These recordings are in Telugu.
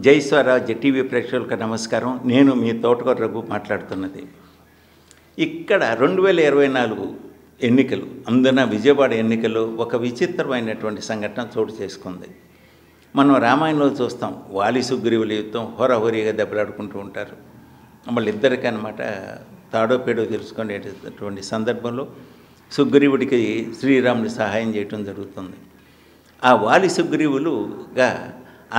జై స్వరాజ్ టీవీ ప్రేక్షకులకు నమస్కారం. నేను మీ తోటకూర రఘు మాట్లాడుతున్నది. ఇక్కడ 2024 ఎన్నికలు అందున విజయవాడ ఎన్నికల్లో ఒక విచిత్రమైనటువంటి సంఘటన చోటు చేసుకుంది. మనం రామాయణంలో చూస్తాం, వాలి సుగ్రీవుల యుద్ధం హోరాహోరీగా దెబ్బలాడుకుంటూ ఉంటారు. వాళ్ళిద్దరికీ అనమాట తాడో పేడో తెలుసుకునేటటువంటి సందర్భంలో సుగ్రీవుడికి శ్రీరాముడి సహాయం చేయటం జరుగుతుంది. ఆ వాలి సుగ్రీవులుగా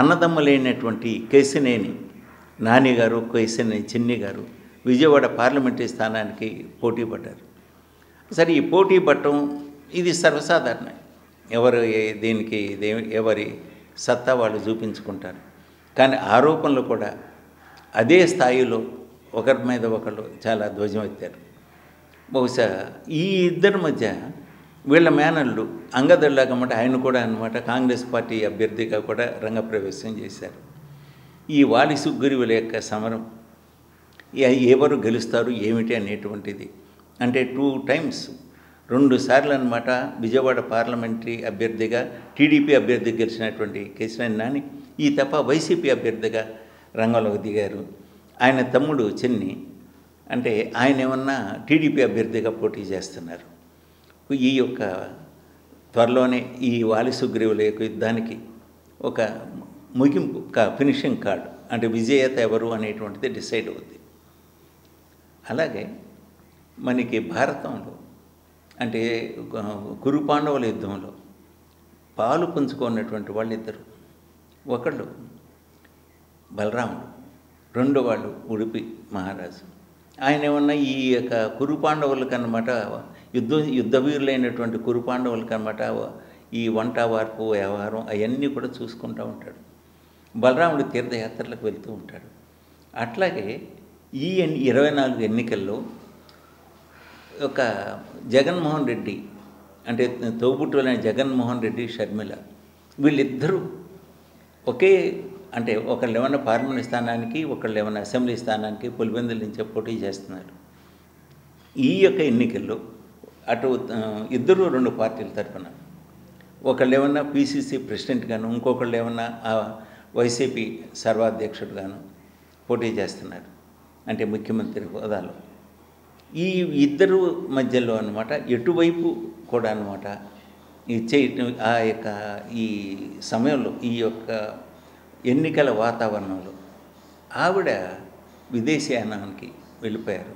అన్నదమ్ములైనటువంటి కేశినేని నానిగారు, కేశినేని చిన్ని గారు విజయవాడ పార్లమెంటరీ స్థానానికి పోటీ పడ్డారు. సరే, ఈ పోటీ పడటం ఇది సర్వసాధారణం. దీనికి ఎవరి సత్తా వాళ్ళు చూపించుకుంటారు. కానీ ఆరోపణలు కూడా అదే స్థాయిలో ఒకరి మీద ఒకళ్ళు చాలా ధ్వజం ఎత్తారు. బహుశా ఈ ఇద్దరి మధ్య వీళ్ళ మేనల్లు అంగదుల్లాగమాట ఆయన కూడా అనమాట కాంగ్రెస్ పార్టీ అభ్యర్థిగా కూడా రంగప్రవేశం చేశారు. ఈ వాలి సుగ్రీవుల యొక్క సమరం ఎవరు గెలుస్తారు ఏమిటి అనేటువంటిది అంటే 2 టైమ్స్ 2 సార్లు అనమాట విజయవాడ పార్లమెంటరీ అభ్యర్థిగా టీడీపీ అభ్యర్థి గెలిచినటువంటి కేశినేని నాని ఈ తప్ప వైసీపీ అభ్యర్థిగా రంగంలోకి దిగారు. ఆయన తమ్ముడు చిన్ని అంటే ఆయన ఏమన్నా టీడీపీ అభ్యర్థిగా పోటీ చేస్తున్నారు. ఈ యొక్క త్వరలోనే ఈ వాలి సుగ్రీవుల యొక్క యుద్ధానికి ఒక ముగింపు ఫినిషింగ్ కార్డ్ అంటే విజేత ఎవరు అనేటువంటిది డిసైడ్ అవుద్ది. అలాగే మనకి భారతంలో అంటే కురు పాండవుల యుద్ధంలో పాలు పంచుకున్నటువంటి వాళ్ళిద్దరు, ఒకళ్ళు బలరాముడు, రెండో వాళ్ళు ఉడిపి మహారాజు. ఆయన ఏమన్నా ఈ యొక్క కురు పాండవులకు అన్నమాట యుద్ధ వీరులైనటువంటి కురు పాండవులకు అన్నమాట ఈ వంట వార్పు వ్యవహారం అవన్నీ కూడా చూసుకుంటూ ఉంటాడు. బలరాముడు తీర్థయాత్రలకు వెళ్తూ ఉంటాడు. అట్లాగే ఈ 24 ఎన్నికల్లో ఒక జగన్మోహన్ రెడ్డి అంటే తోబుట్టులైన జగన్మోహన్ రెడ్డి, షర్మిల వీళ్ళిద్దరూ ఒకే అంటే ఒకళ్ళు ఏమన్నా పార్లమెంట్ స్థానానికి, ఒకళ్ళు ఏమన్నా అసెంబ్లీ స్థానానికి పులివెందుల నుంచే పోటీ చేస్తున్నారు. ఈ యొక్క ఎన్నికల్లో అటు ఇద్దరు 2 పార్టీల తరఫున ఒకళ్ళు ఏమన్నా పీసీసీ ప్రెసిడెంట్ గాను, ఇంకొకళ్ళు ఏమన్నా వైసీపీ సర్వాధ్యక్షుడుగాను పోటీ చేస్తున్నారు అంటే ముఖ్యమంత్రి హోదాలో. ఈ ఇద్దరు మధ్యలో అనమాట ఎటువైపు కూడా అనమాట ఆ యొక్క ఈ సమయంలో ఈ యొక్క ఎన్నికల వాతావరణంలో ఆవిడ విదేశీయానానికి వెళ్ళిపోయారు.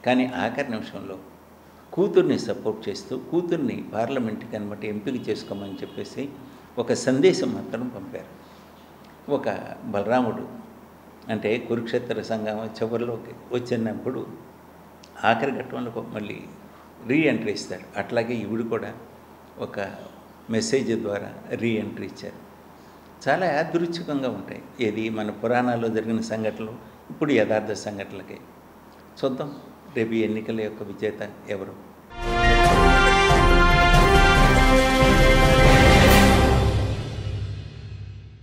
కానీ ఆఖరి నిమిషంలో కూతుర్ని సపోర్ట్ చేస్తూ కూతుర్ని పార్లమెంట్కి అనమాట ఎంపిక చేసుకోమని చెప్పేసి ఒక సందేశం మాత్రం పంపారు. ఒక బలరాముడు అంటే కురుక్షేత్ర సంగ్రామం చివరిలోకి వచ్చినప్పుడు ఆఖరి ఘట్టంలో మళ్ళీ రీఎంట్రీ ఇస్తారు. అట్లాగే ఈవిడ కూడా ఒక మెసేజ్ ద్వారా రీఎంట్రీ ఇచ్చారు. చాలా యాదృచ్ఛికంగా ఉంటాయి. ఏది మన పురాణాల్లో జరిగిన సంఘటనలు ఇప్పుడు యథార్థ సంఘటనలకే. చూద్దాం రేపు ఎన్నికల యొక్క విజేత ఎవరు.